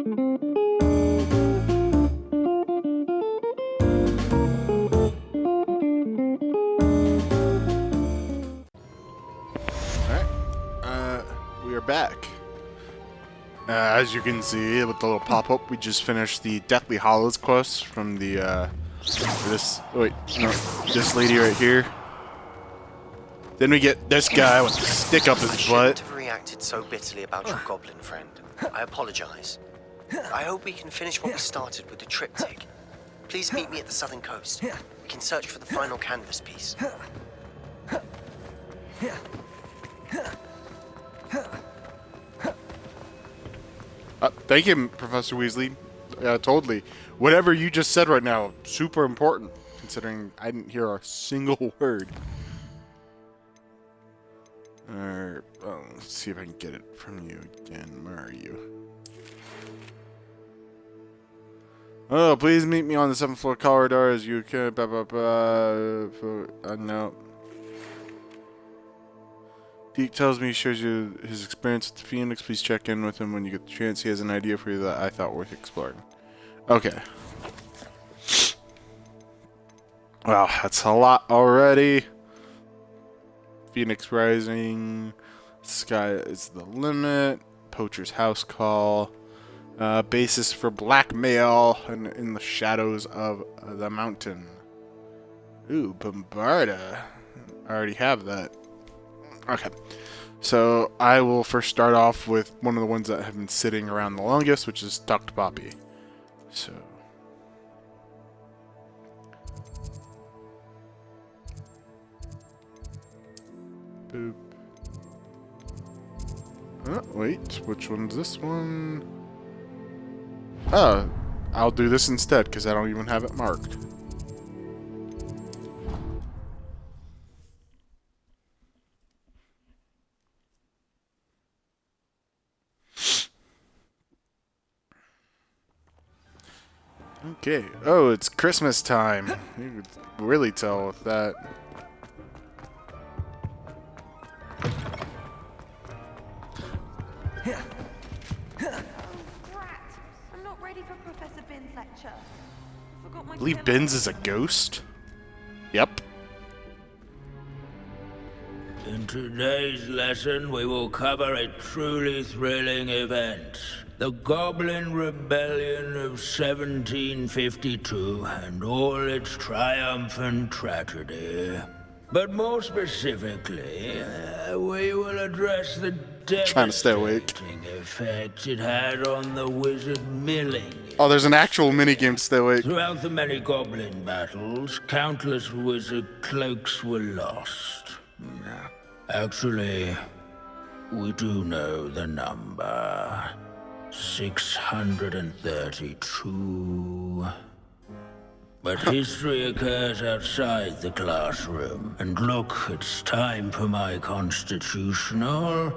We are back. As you can see with the little pop-up, we just finished the Deathly Hallows quest from the this lady right here. Then we get this guy with the stick up his butt. I shouldn't have reacted so bitterly about your goblin friend. I apologize. I hope we can finish what we started with the triptych. Please meet me at the southern coast. We can search for the final canvas piece. Thank you, Professor Weasley. Totally. Whatever you just said right now, super important, considering I didn't hear a single word. Let's see if I can get it from you again. Where are you? Oh, please meet me on the 7th floor corridor as you can. No. Deke tells me he shows you his experience with the Phoenix. Please check in with him when you get the chance. He has an idea for you that I thought worth exploring. Okay. Wow, that's a lot already. Phoenix Rising. Sky is the limit. Poacher's house call. Basis for blackmail in the shadows of the mountain. Ooh, Bombarda. I already have that. Okay, so I will first start off with one of the ones that have been sitting around the longest, which is Ducked Poppy. So, boop. Oh, wait, which one's this one? Oh, I'll do this instead because I don't even have it marked. Okay. Oh, it's Christmas time. You could really tell with that. I'm not ready for Professor Binns' lecture. I forgot my I believe Binns is a ghost. Yep. In today's lesson, we will cover a truly thrilling event. The Goblin Rebellion of 1752 and all its triumphant tragedy. But more specifically, we will address the devastating effect it had on the wizard milling. Oh, there's an actual minigame to stay awake. Throughout the many goblin battles, countless wizard cloaks were lost. Actually, we do know the number. 632. But history occurs outside the classroom. And look, it's time for my constitutional.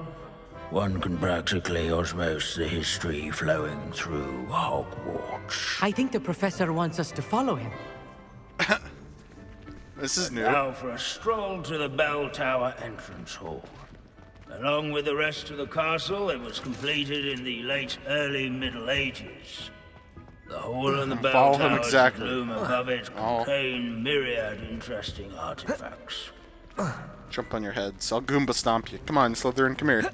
One can practically osmose the history flowing through Hogwarts. I think the professor wants us to follow him. This is new. Now for a stroll to the bell tower entrance hall. Along with the rest of the castle, it was completed in the early Middle Ages. The hall and the bell towers that loom above it contain myriad interesting artifacts. Jump on your heads. I'll Goomba stomp you. Come on, Slytherin, come here.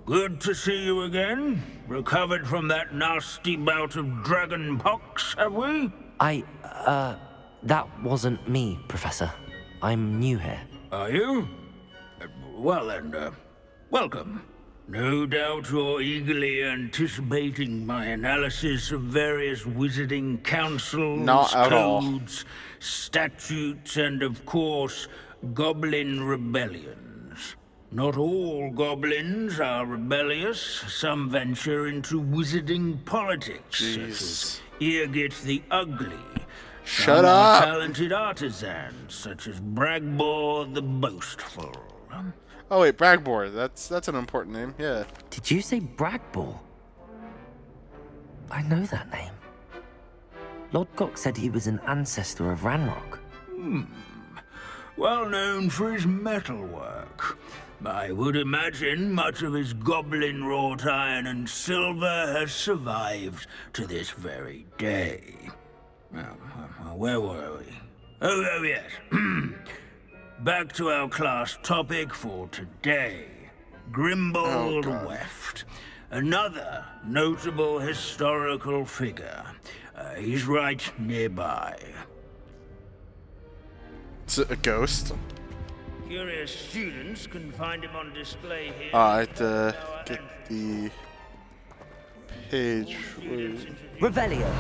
Good to see you again. Recovered from that nasty bout of dragon pox, have we? That wasn't me, Professor. I'm new here. Are you? Well then, welcome. No doubt you're eagerly anticipating my analysis of various wizarding councils, codes, statutes, and of course, goblin rebellions. Not all goblins are rebellious. Some venture into wizarding politics, such as Eargit the Ugly. Shut up! Talented artisans, such as Bragbor the Boastful. Oh wait, Bragbor. That's an important name. Yeah. Did you say Bragbor? I know that name. Lodgok said he was an ancestor of Ranrock. Well known for his metalwork. I would imagine much of his goblin wrought iron and silver has survived to this very day. Now, where were we? Oh yes. Back to our class topic for today. Grimbold Weft. Another notable historical figure. He's right nearby. It's a ghost. Curious students can find him on display here. I had to get the page. Revelio.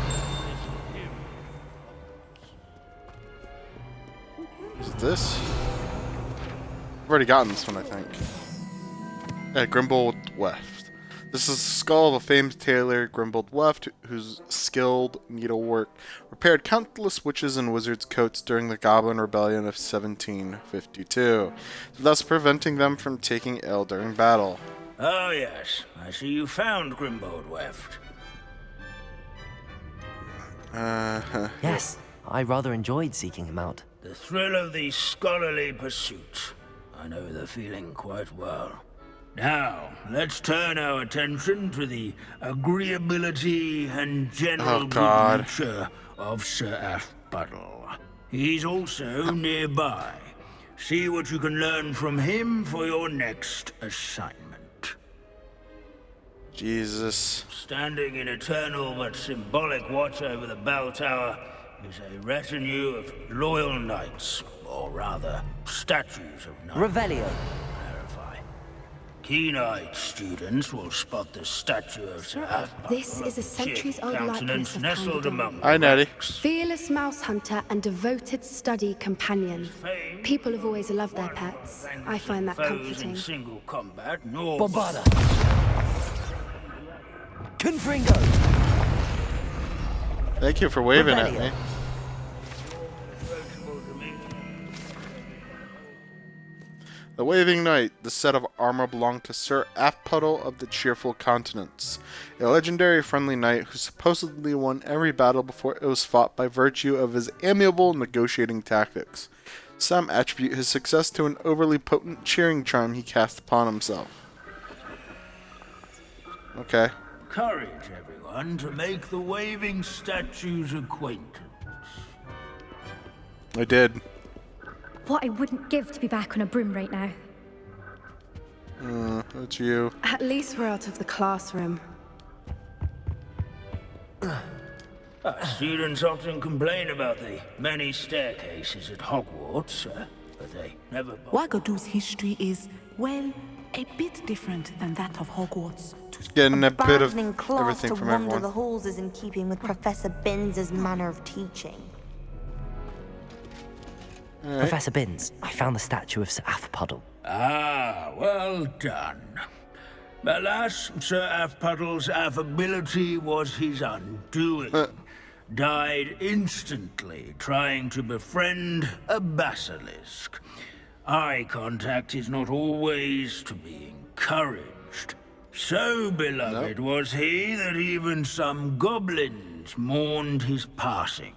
Is it this? I've already gotten this one, I think. Yeah, Grimbold Weft. This is the skull of a famous tailor, Grimbold Weft, whose skilled needlework repaired countless witches' and wizards' coats during the Goblin Rebellion of 1752, thus preventing them from taking ill during battle. Oh yes, I see you found Grimbold Weft. Yes, I rather enjoyed seeking him out. The thrill of the scholarly pursuit. I know the feeling quite well. Now, let's turn our attention to the agreeability and general good nature of Sir Athpuddle. He's also nearby. See what you can learn from him for your next assignment. Jesus. Standing in eternal but symbolic watch over the bell tower is a retinue of loyal knights, or rather, statues of knights. Revelio. Keen-eyed students will spot the statue of Sir Athpuddle. This is a centuries-old likeness of nestled among Hi, Natty. fearless mouse hunter and devoted study companion. People have always loved their pets. I find that comforting. Single combat, nor Bombarda. Confringo. Thank you for waving at me. The Waving Knight. The set of armor belonged to Sir Athpuddle of the Cheerful Countenance, a legendary friendly knight who supposedly won every battle before it was fought by virtue of his amiable negotiating tactics. Some attribute his success to an overly potent cheering charm he cast upon himself. Okay. Courage, everyone, to make the waving statue's acquaintance. I did. What I wouldn't give to be back on a broom right now. That's you. At least we're out of the classroom. Students often complain about the many staircases at Hogwarts, but they never bother. Wagadu's history is, well, a bit different than that of Hogwarts. Getting a bit of Abandoning class everything to from wander everyone. the halls is in keeping with Professor Binns' manner of teaching. Professor Binns, I found the statue of Sir Athpuddle. Ah, well done. Alas, Sir Athpuddle's affability was his undoing. Died instantly trying to befriend a basilisk. Eye contact is not always to be encouraged. So beloved was he that even some goblins mourned his passing.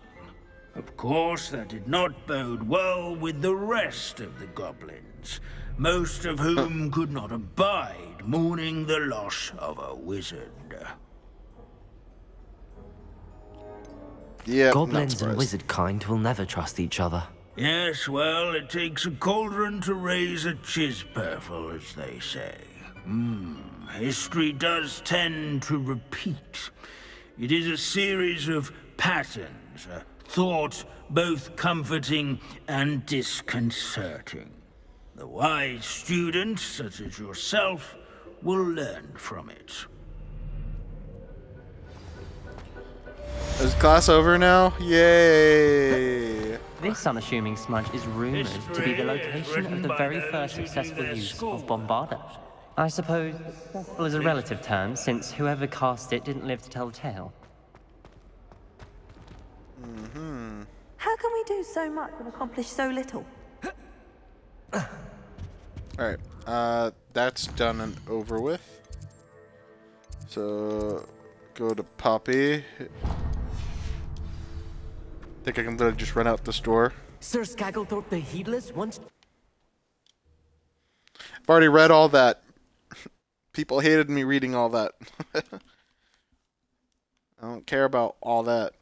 Of course, that did not bode well with the rest of the goblins, most of whom could not abide mourning the loss of a wizard. Yeah, Goblins and wizard kind will never trust each other. Yes, well, it takes a cauldron to raise a chisperful, as they say. History does tend to repeat. It is a series of patterns, a thought both comforting and disconcerting. The wise students, such as yourself, will learn from it. Is class over now? Yay! This unassuming smudge is rumoured to be the location of the very first successful use of Bombarda. I suppose successful is a relative term, since whoever cast it didn't live to tell the tale. How can we do so much and accomplish so little? Alright, that's done and over with. So, go to Poppy. Think I can literally just run out this door. Sir Skagglethorpe the Heedless once... I've already read all that. People hated me reading all that. I don't care about all that.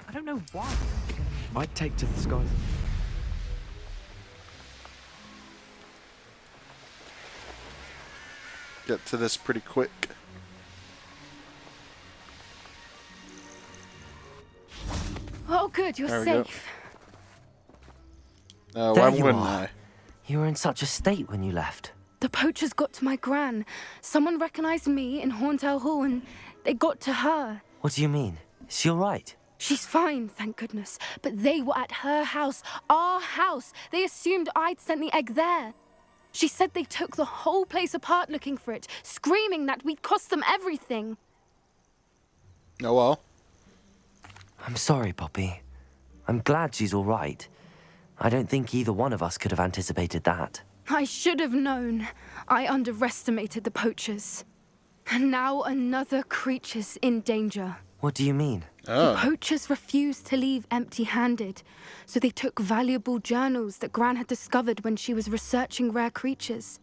I don't know why. I'd take to the skies. Get to this pretty quick. Oh, good, you're There we safe. Why There you wouldn't are. I? You were in such a state when you left. The poachers got to my gran. Someone recognized me in Horntail Hall and they got to her. What do you mean? Is she all right? She's fine, thank goodness. But they were at her house, our house. They assumed I'd sent the egg there. She said they took the whole place apart looking for it, screaming that we'd cost them everything. Oh well. I'm sorry, Poppy. I'm glad she's all right. I don't think either one of us could have anticipated that. I should have known. I underestimated the poachers. And now another creature's in danger. What do you mean? The poachers refused to leave empty-handed, so they took valuable journals that Gran had discovered when she was researching rare creatures.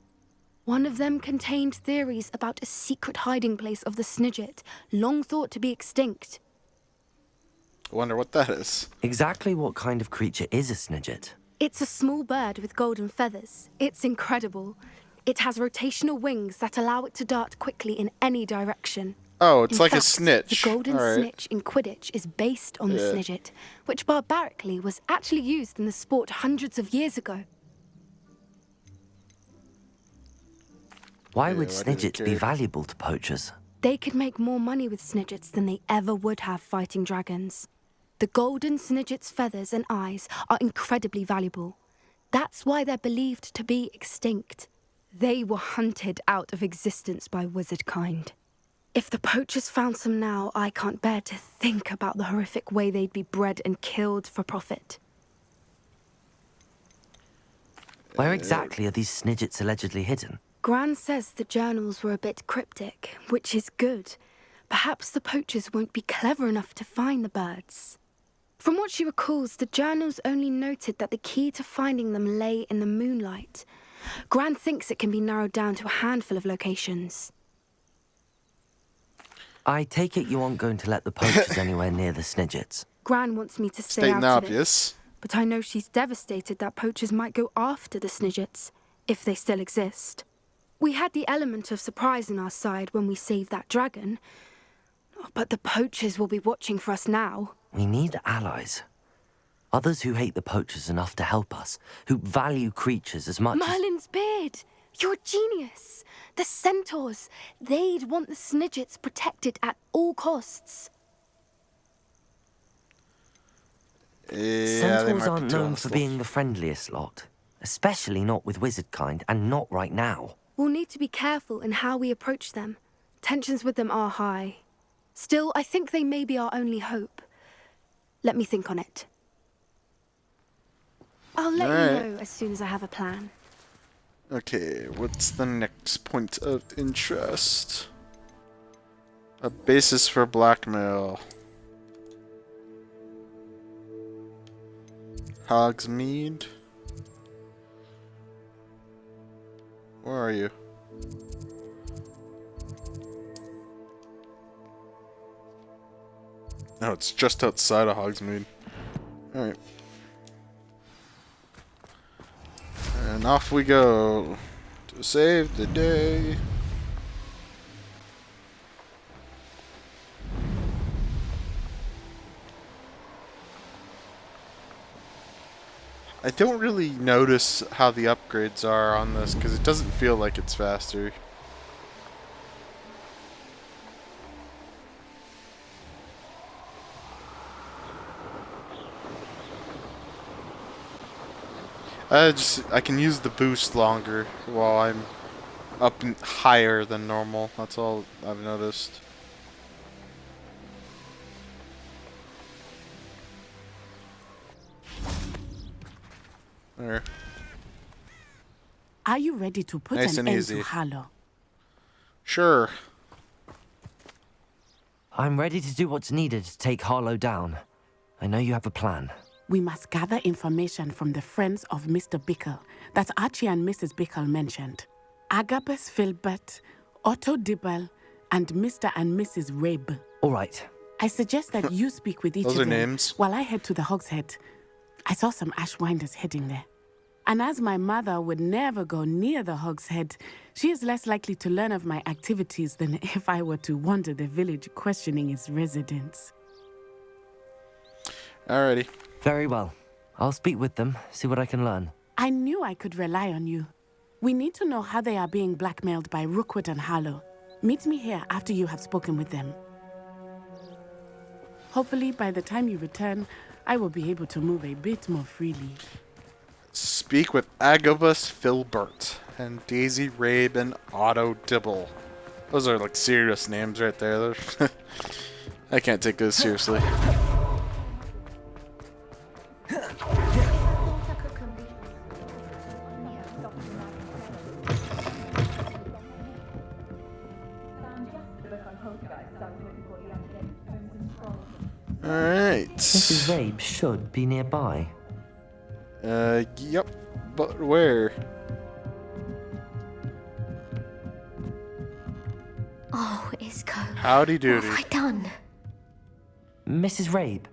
One of them contained theories about a secret hiding place of the Snidget, long thought to be extinct. I wonder what that is. Exactly what kind of creature is a Snidget? It's a small bird with golden feathers. It's incredible. It has rotational wings that allow it to dart quickly in any direction. Oh, it's In like fact, a snitch. The golden All right. snitch in Quidditch is based on the Snidget, which barbarically was actually used in the sport hundreds of years ago. Why would why do they Snidgets be care? valuable to poachers? They could make more money with Snidgets than they ever would have fighting dragons. The golden Snidget's feathers and eyes are incredibly valuable. That's why they're believed to be extinct. They were hunted out of existence by wizard kind. If the poachers found some now, I can't bear to think about the horrific way they'd be bred and killed for profit. Where exactly are these Snidgets allegedly hidden? Gran says the journals were a bit cryptic, which is good. Perhaps the poachers won't be clever enough to find the birds. From what she recalls, the journals only noted that the key to finding them lay in the moonlight. Gran thinks it can be narrowed down to a handful of locations. I take it you aren't going to let the poachers anywhere near the Snidgets. Gran wants me to stay Stating out the of it. obvious. But I know she's devastated that poachers might go after the Snidgets, if they still exist. We had the element of surprise on our side when we saved that dragon. But the poachers will be watching for us now. We need allies. Others who hate the poachers enough to help us, who value creatures as much as... Merlin's beard! You're a genius! The centaurs! They'd want the Snidgets protected at all costs. Yeah, they Centaurs might aren't be known doing for stuff. being the friendliest lot. Especially not with wizard kind, and not right now. We'll need to be careful in how we approach them. Tensions with them are high. Still, I think they may be our only hope. Let me think on it. I'll let you know as soon as I have a plan. Okay, what's the next point of interest? A basis for blackmail. Hogsmeade? Where are you? No, it's just outside of Hogsmeade. Alright. And off we go to save the day. I don't really notice how the upgrades are on this because it doesn't feel like it's faster. I can use the boost longer while I'm up higher than normal. That's all I've noticed. There. Are you ready to put Nice an and end easy. to Harlow? Sure. I'm ready to do what's needed to take Harlow down. I know you have a plan. We must gather information from the friends of Mr. Bickle that Archie and Mrs. Bickle mentioned. Agabus Filbert, Otto Dibble, and Mr. and Mrs. Rabe. All right. I suggest that you speak with each Those of are them names. while I head to the Hogshead. I saw some Ashwinders heading there. And as my mother would never go near the Hogshead, she is less likely to learn of my activities than if I were to wander the village questioning its residents. Alrighty. Very well. I'll speak with them, see what I can learn. I knew I could rely on you. We need to know how they are being blackmailed by Rookwood and Harlow. Meet me here after you have spoken with them. Hopefully, by the time you return, I will be able to move a bit more freely. Speak with Agabus Filbert and Daisy Rabe and Otto Dibble. Those are like serious names right there. I can't take those seriously. Alright. Mrs. Rabe should be nearby. Yep. But where? Oh, Isco. Howdy doody. What have I done? Mrs. Rabe,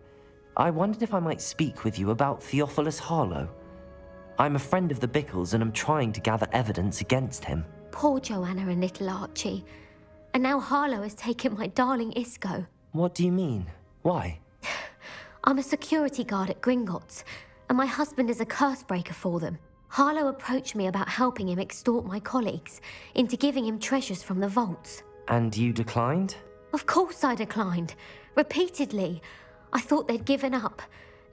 I wondered if I might speak with you about Theophilus Harlow. I'm a friend of the Bickles and I'm trying to gather evidence against him. Poor Joanna and little Archie. And now Harlow has taken my darling Isco. What do you mean? Why? I'm a security guard at Gringotts, and my husband is a curse breaker for them. Harlow approached me about helping him extort my colleagues into giving him treasures from the vaults. And you declined? Of course I declined. Repeatedly. I thought they'd given up,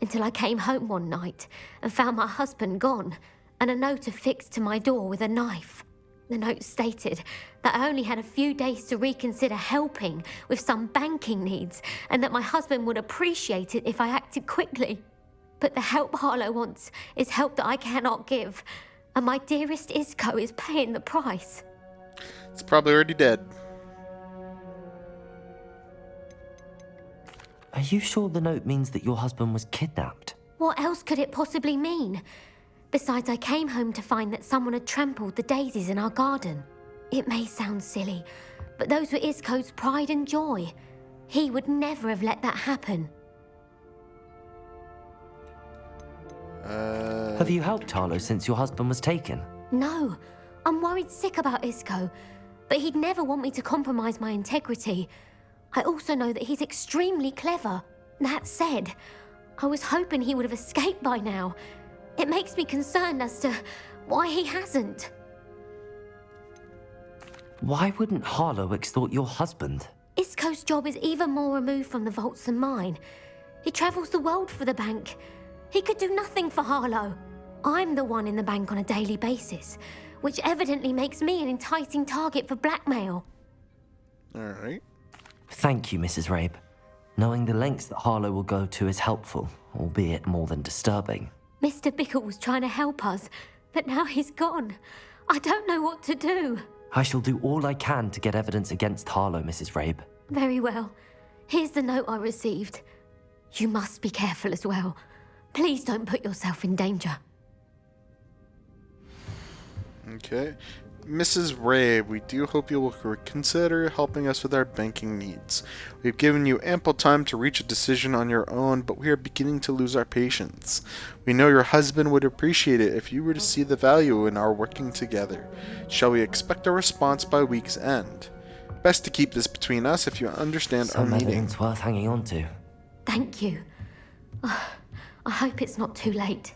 until I came home one night and found my husband gone, and a note affixed to my door with a knife. The note stated that I only had a few days to reconsider helping with some banking needs, and that my husband would appreciate it if I acted quickly. But the help Harlow wants is help that I cannot give, and my dearest Isco is paying the price. It's probably already dead. Are you sure the note means that your husband was kidnapped? What else could it possibly mean? Besides, I came home to find that someone had trampled the daisies in our garden. It may sound silly, but those were Isco's pride and joy. He would never have let that happen. Have you helped Harlow since your husband was taken? No, I'm worried sick about Isco, but he'd never want me to compromise my integrity. I also know that he's extremely clever. That said, I was hoping he would have escaped by now. It makes me concerned as to why he hasn't. Why wouldn't Harlow extort your husband? Isco's job is even more removed from the vaults than mine. He travels the world for the bank. He could do nothing for Harlow. I'm the one in the bank on a daily basis, which evidently makes me an enticing target for blackmail. Alright. Thank you, Mrs. Rabe. Knowing the lengths that Harlow will go to is helpful, albeit more than disturbing. Mr. Bickle was trying to help us, but now he's gone. I don't know what to do. I shall do all I can to get evidence against Harlow, Mrs. Rabe. Very well. Here's the note I received. You must be careful as well. Please don't put yourself in danger. Okay. Mrs. Rabe, we do hope you will consider helping us with our banking needs. We've given you ample time to reach a decision on your own, but we are beginning to lose our patience. We know your husband would appreciate it if you were to see the value in our working together. Shall we expect a response by week's end? Best to keep this between us if you understand our Some meeting. evidence worth hanging on to. Thank you. I hope it's not too late.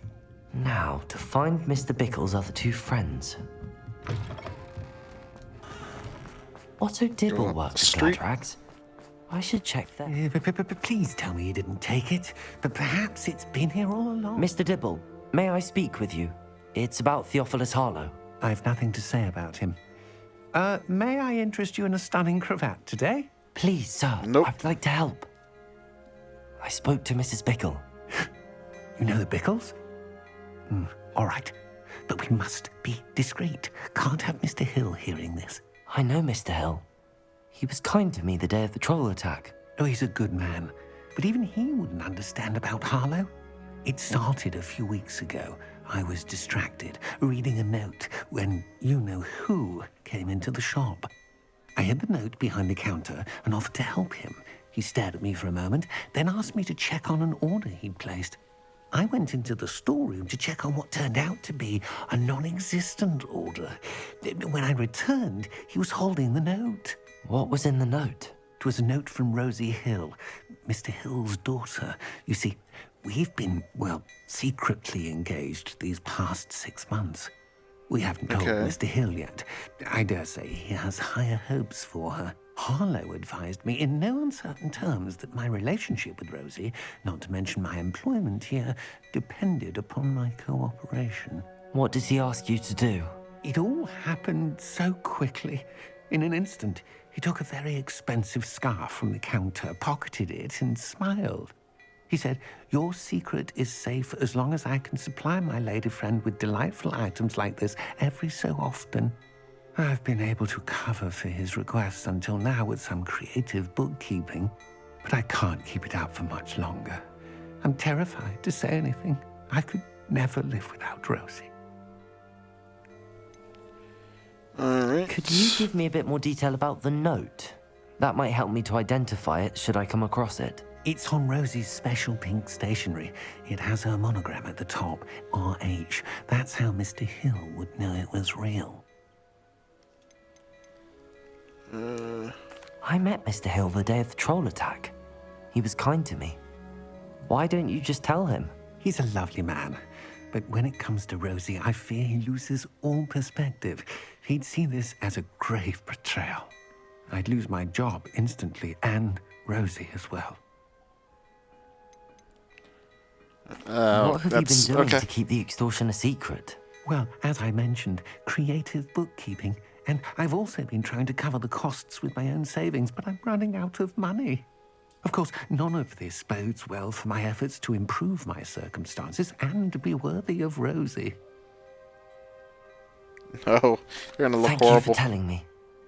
Now, to find Mr. Bickle's other two friends. Otto Dibble works at Gladrags. I should check that. Please tell me you didn't take it. But perhaps it's been here all along. Mr. Dibble, may I speak with you? It's about Theophilus Harlow. I've nothing to say about him. May I interest you in a stunning cravat today? Please, sir. Nope. I'd like to help. I spoke to Mrs. Bickle. You know the Bickles? All right. But we must be discreet. Can't have Mr. Hill hearing this. I know Mr. Hill. He was kind to me the day of the troll attack. Oh, he's a good man. But even he wouldn't understand about Harlow. It started a few weeks ago. I was distracted, reading a note, when you-know-who came into the shop. I hid the note behind the counter and offered to help him. He stared at me for a moment, then asked me to check on an order he'd placed. I went into the storeroom to check on what turned out to be a non-existent order. When I returned, he was holding the note. What was in the note? It was a note from Rosie Hill, Mr. Hill's daughter. You see, we've been, well, secretly engaged these past 6 months. We haven't told Mr. Hill yet. I dare say he has higher hopes for her. Harlow advised me in no uncertain terms that my relationship with Rosie, not to mention my employment here, depended upon my cooperation. What did he ask you to do? It all happened so quickly. In an instant, he took a very expensive scarf from the counter, pocketed it, and smiled. He said, "Your secret is safe as long as I can supply my lady friend with delightful items like this every so often." I've been able to cover for his requests until now with some creative bookkeeping, but I can't keep it up for much longer. I'm terrified to say anything. I could never live without Rosie. Alright. Could you give me a bit more detail about the note? That might help me to identify it should I come across it. It's on Rosie's special pink stationery. It has her monogram at the top, RH. That's how Mr. Hill would know it was real. I met Mr. Hill the day of the troll attack. He was kind to me. Why don't you just tell him? He's a lovely man. But when it comes to Rosie, I fear he loses all perspective. He'd see this as a grave betrayal. I'd lose my job instantly, and Rosie as well. What have you been doing to keep the extortion a secret? Well, as I mentioned, creative bookkeeping. And I've also been trying to cover the costs with my own savings, but I'm running out of money. Of course, none of this bodes well for my efforts to improve my circumstances and to be worthy of Rosie. No, you're gonna look Thank horrible. you for telling me.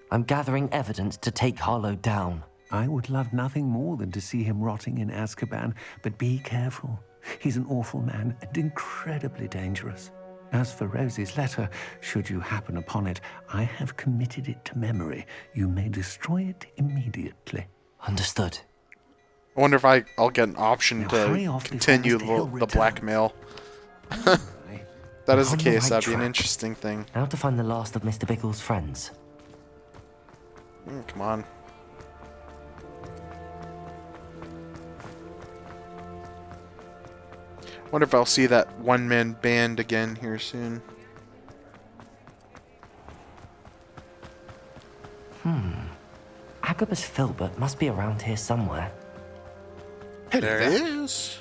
I'm gathering evidence to take Harlow down. I would love nothing more than to see him rotting in Azkaban, but be careful. He's an awful man and incredibly dangerous. As for Rosie's letter, should you happen upon it, I have committed it to memory. You may destroy it immediately. Understood. I wonder if I'll get an option to continue the blackmail. That is the case. That'd be an interesting thing. How to find the last of Mr. Bickle's friends. Come on. Wonder if I'll see that one-man band again here soon. Agabus Filbert must be around here somewhere. There he is.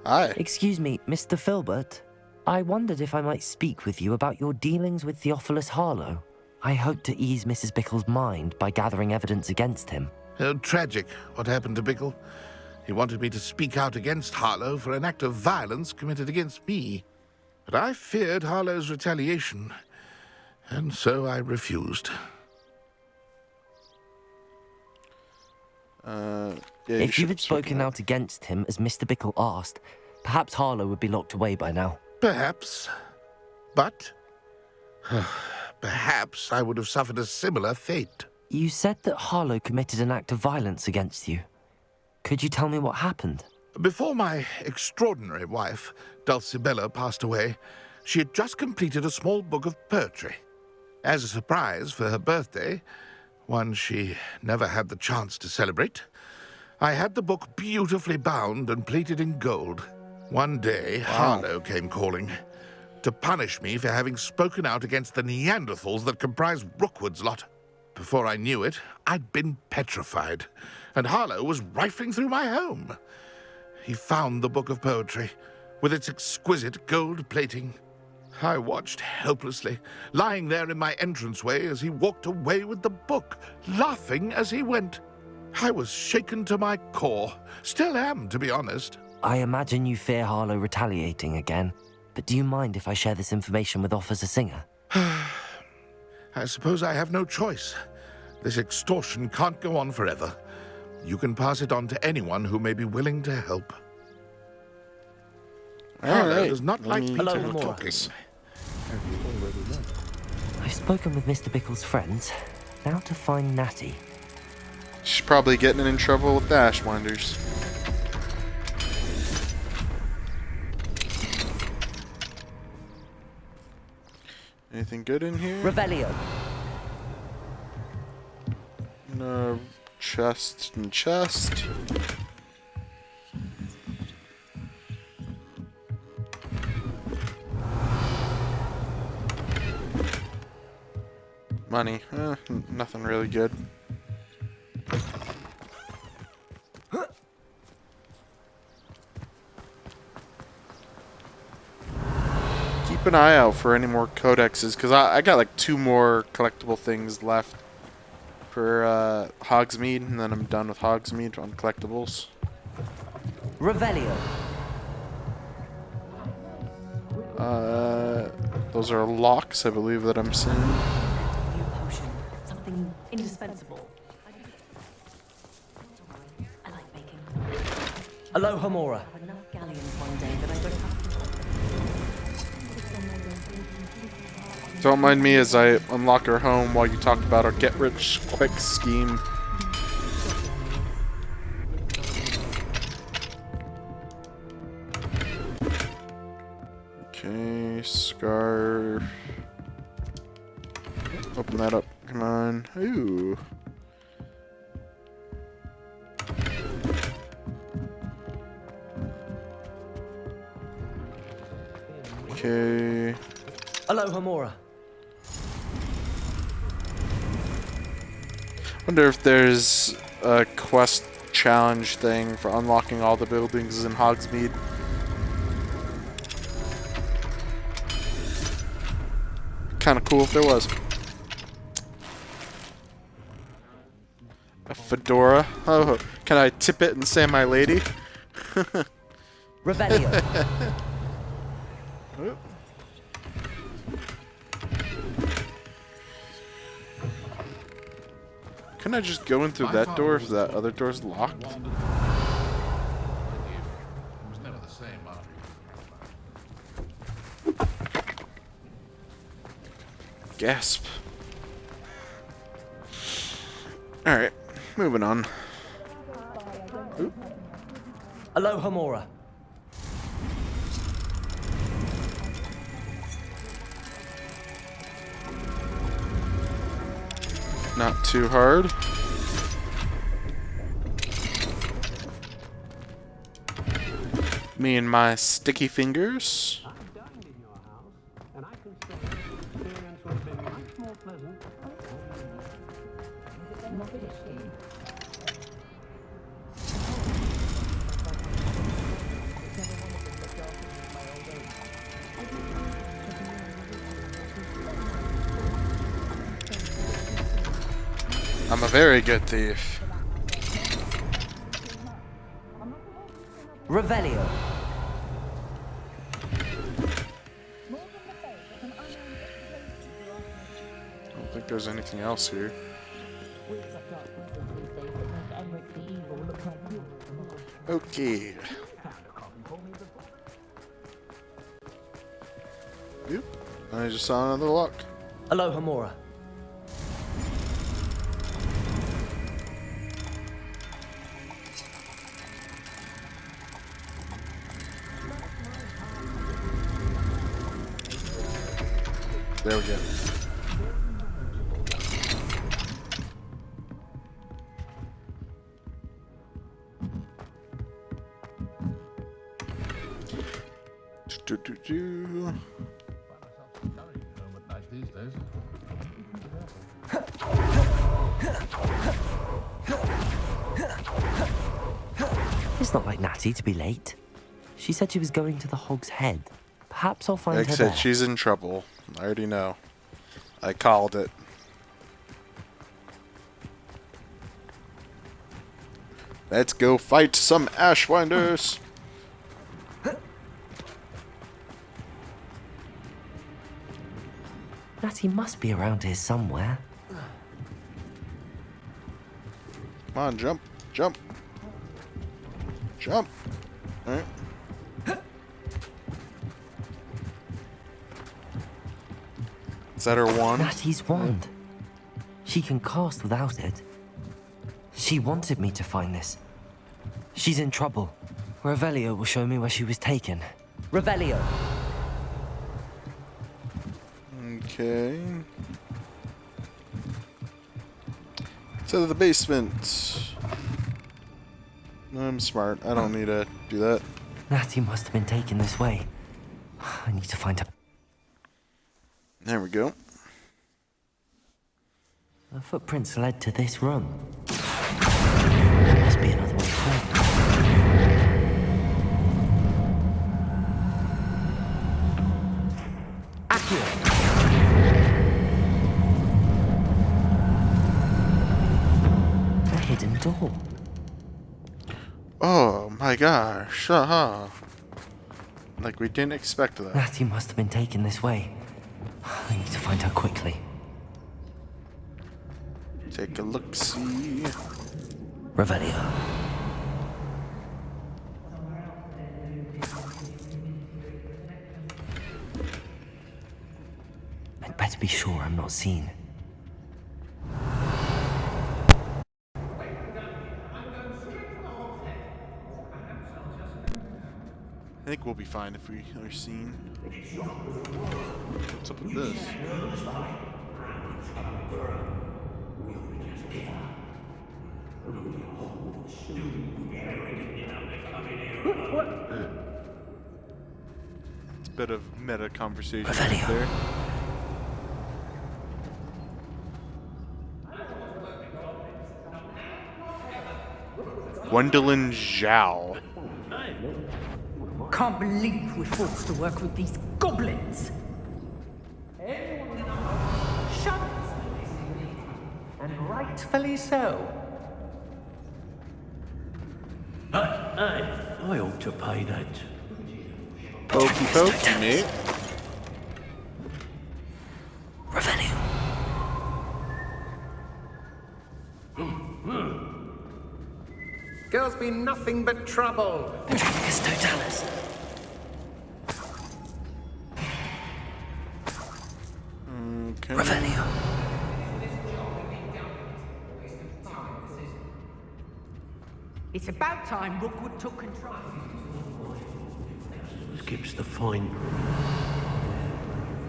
Hi. Excuse me, Mr. Filbert. I wondered if I might speak with you about your dealings with Theophilus Harlow. I hope to ease Mrs. Bickle's mind by gathering evidence against him. Tragic, what happened to Bickle. He wanted me to speak out against Harlow for an act of violence committed against me. But I feared Harlow's retaliation, and so I refused. If you had spoken out against him as Mr. Bickle asked, perhaps Harlow would be locked away by now. Perhaps. But perhaps I would have suffered a similar fate. You said that Harlow committed an act of violence against you. Could you tell me what happened? Before my extraordinary wife, Dulcibella, passed away, she had just completed a small book of poetry. As a surprise for her birthday, one she never had the chance to celebrate, I had the book beautifully bound and plated in gold. One day, Harlow came calling to punish me for having spoken out against the Neanderthals that comprise Rookwood's lot. Before I knew it, I'd been petrified, and Harlow was rifling through my home. He found the book of poetry, with its exquisite gold plating. I watched helplessly, lying there in my entranceway as he walked away with the book, laughing as he went. I was shaken to my core. Still am, to be honest. I imagine you fear Harlow retaliating again, but do you mind if I share this information with Officer Singer? I suppose I have no choice. This extortion can't go on forever. You can pass it on to anyone who may be willing to help. Harlow does not like Hello, people Gamora. talking. I've spoken with Mr. Bickle's friends. Now to find Natty. She's probably getting in trouble with the Ashwinders. Anything good in here? Revelio. No, chest and chest. Money. Nothing really good. Keep an eye out for any more codexes, because I got like 2 more collectible things left for Hogsmeade, and then I'm done with Hogsmeade on collectibles. Revelio. Those are locks, I believe, that I'm seeing. New potion. Something indispensable. I like baking. Aloha Mora. I have enough galleons one day that I don't have to. Don't mind me as I unlock our home while you talk about our get-rich-quick scheme. Okay, scarf. Open that up. Come on. Ooh. Okay. Aloha Mora. Wonder if there's a quest challenge thing for unlocking all the buildings in Hogsmeade. Kind of cool if there was. A fedora. Oh, can I tip it and say my lady? Revelio. Oh. Couldn't I just go in through that door if that other door's locked? Gasp. Alright, moving on. Oop. Aloha Mora. Not too hard. Me and my sticky fingers. I'm a very good thief. Revelio. I don't think there's anything else here. Okay. Yep. I just saw another lock. Aloha Mora. There we go. Do. It's not like Natty to be late. She said she was going to the Hog's Head. Perhaps I'll find Like I her said, there. she's in trouble. I already know. I called it. Let's go fight some Ashwinders. Natty must be around here somewhere. Come on, jump, jump, jump. All right. Is that her wand? Natty's wand. She can cast without it. She wanted me to find this. She's in trouble. Revelio will show me where she was taken. Revelio! Okay. To the basement. I'm smart. I don't need to do that. Natty must have been taken this way. I need to find her. There we go. The footprints led to this room. There must be another way home. A hidden door. Oh my gosh. Like we didn't expect that. Natty must have been taken this way. I need to find her quickly. Take a look-see. Revelio. I'd better be sure I'm not seen. I think we'll be fine if we are seen. What's up with this? It's a bit of meta conversation right there. Gwendolyn Zhao. Can't believe we're forced to work with these goblins. Shut up. And rightfully so. I ought to pay that. Pokey pokey, mate. Revelio. Girls be nothing but trouble. Petricus totalis. Okay. Revelio. It's about time Rookwood took control. Skips the fine.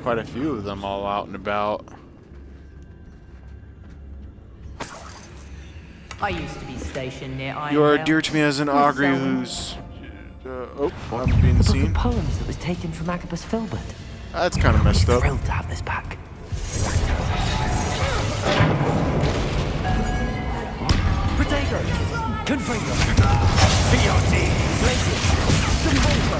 Quite a few of them all out and about. I used to be stationed near Iron You are Hill. dear to me as an augury who's... I'm being The book seen. of poems that was taken from Agabus Filbert. That's kind of messed I'm up. thrilled to have this back. Potato! Confringo! Fiorti! Places!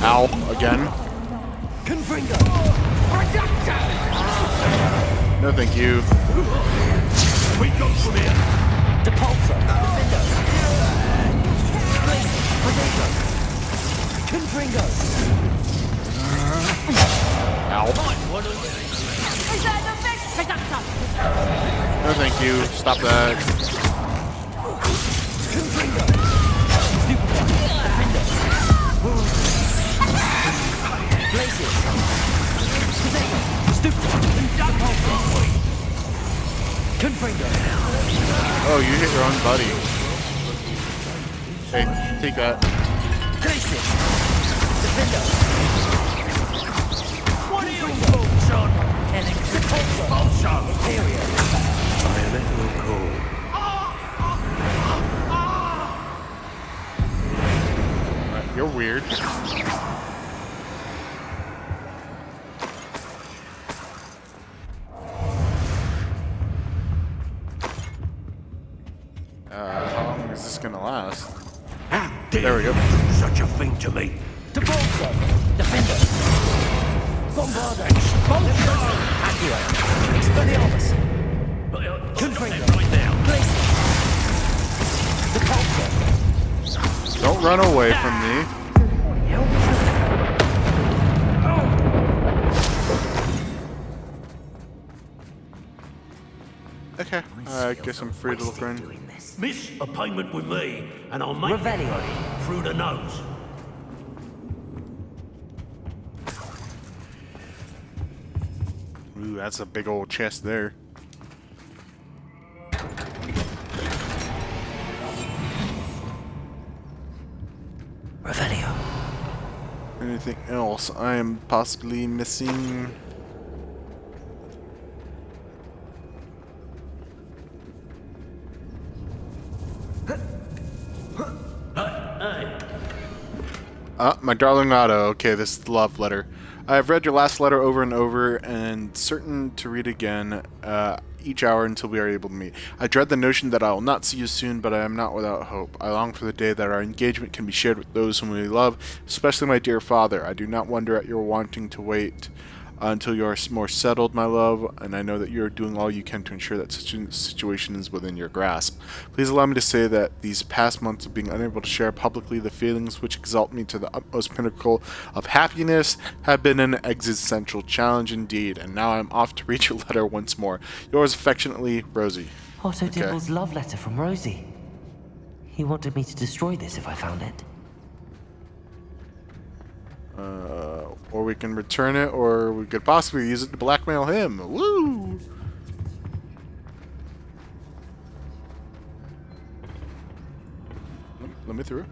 Ow, again. Confringo! No thank you. We go from here. Depulso! Defendo! Places! Potato! Confringo! Ow. Is that the best production? No thank you. Stop that. Confringo! Stupefy! Defendo! Places! Potato! Stupefy! Depulso! Confringo! Oh, you hit your own buddy. Hey, take that. Places! Defendo! What are you folks on? Electric Pulsar! Bolshoi. Period! Bayonet will call. You're weird. How long is this gonna last? How dare There we go. you do such a thing to me? Depulso! Defendo! Bombarda! Bolshoi! Accio! Expelliarmus! Confringo! Right now. Places! Depulso! Don't run away from me. Okay, I guess I'm free to look around. Miss a payment with me, and I'll make Revelio! through the nose. Ooh, that's a big old chest there. Revelio. Anything else I am possibly missing? My darling Otto. Okay, this is the love letter. I have read your last letter over and over and certain to read again each hour until we are able to meet. I dread the notion that I will not see you soon, but I am not without hope. I long for the day that our engagement can be shared with those whom we love, especially my dear father. I do not wonder at your wanting to wait until you are more settled, my love, and I know that you are doing all you can to ensure that such a situation is within your grasp. Please allow me to say that these past months of being unable to share publicly the feelings which exalt me to the utmost pinnacle of happiness have been an existential challenge indeed, and now I am off to read your letter once more. Yours affectionately, Rosie. Otto Dibble's love letter from Rosie. He wanted me to destroy this if I found it. Or we can return it, or we could possibly use it to blackmail him. Woo! Let me through.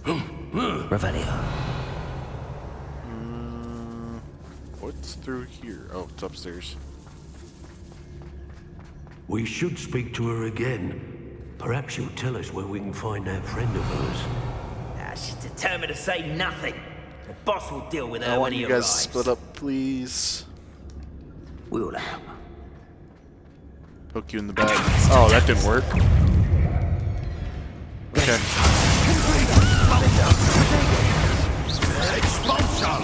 Revelio. What's through here? Oh, it's upstairs. We should speak to her again. Perhaps she'll tell us where we can find that friend of hers. She's determined to say nothing. The boss will deal with her I when want he you guys arrives. to split up, please. We'll help. Poke you in the back. Oh, that didn't work. Okay. Expulsion!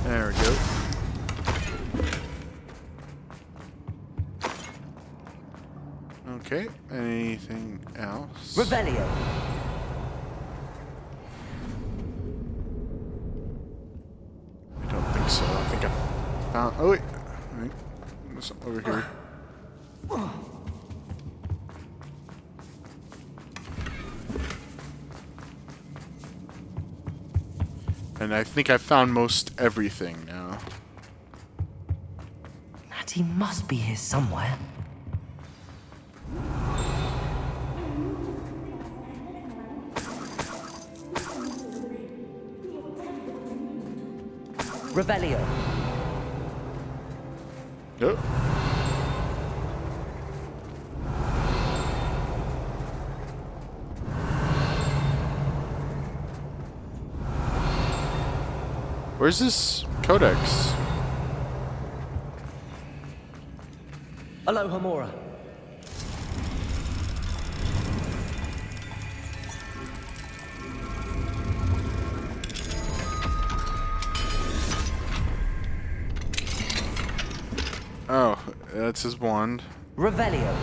There we go. Okay, anything else? Revelio. I don't think so. I think I found. Oh wait, there's something over here. And I think I found most everything now. Natty must be here somewhere. Revelio. Yep. Where's this codex? Hello, Hamura. Oh, that's his wand. Revelio.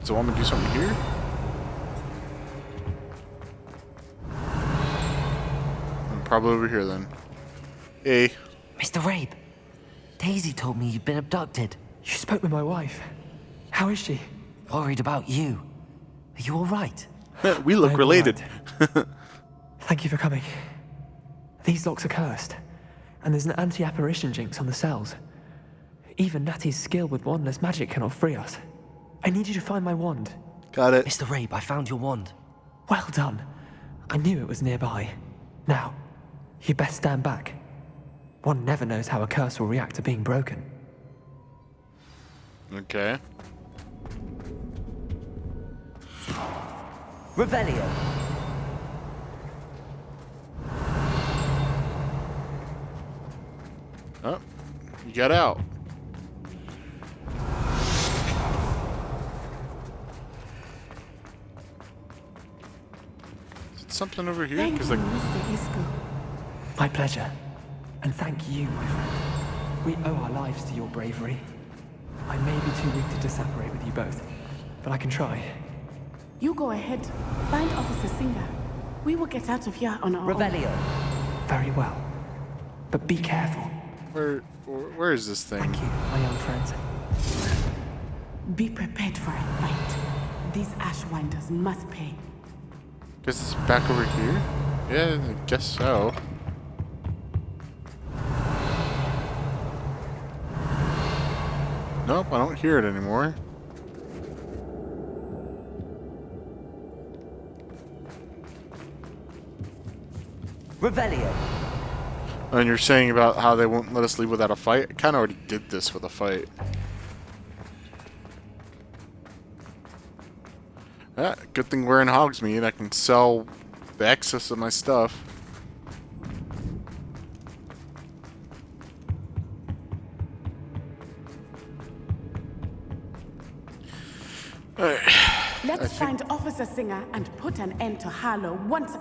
Does it want me to do something here? I'm probably over here then. Hey. Mr. Rabe, Daisy told me you'd been abducted. You spoke with my wife. How is she? Worried about you. Are you all right? We look related. Thank you for coming. These locks are cursed, and there's an anti-apparition jinx on the cells. Even Natty's skill with wandless magic cannot free us. I need you to find my wand. Got it. Mr. Rabe, I found your wand. Well done. I knew it was nearby. Now, you best stand back. One never knows how a curse will react to being broken. Okay. Revelio. Oh, you got out. something over here? Thank Because you, like, Mr. Isco. My pleasure. And thank you, my friend. We owe our lives to your bravery. I may be too wicked to separate with you both, but I can try. You go ahead. Find Officer Singer. We will get out of here on our Revelio. own. Very well. But be careful. where is this thing? Thank you, my young friends. Be prepared for a fight. These Ashwinders must pay. Guess it's back over here? Yeah, I guess so. Nope, I don't hear it anymore. Revelio. And you're saying about how they won't let us leave without a fight? I kind of already did this with a fight. Ah, good thing we're in Hogsmeade. I can sell the excess of my stuff. Let's find Officer Singer and put an end to Harlow once.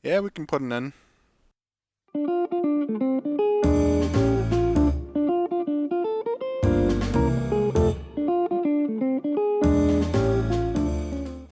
Yeah, we can put an end.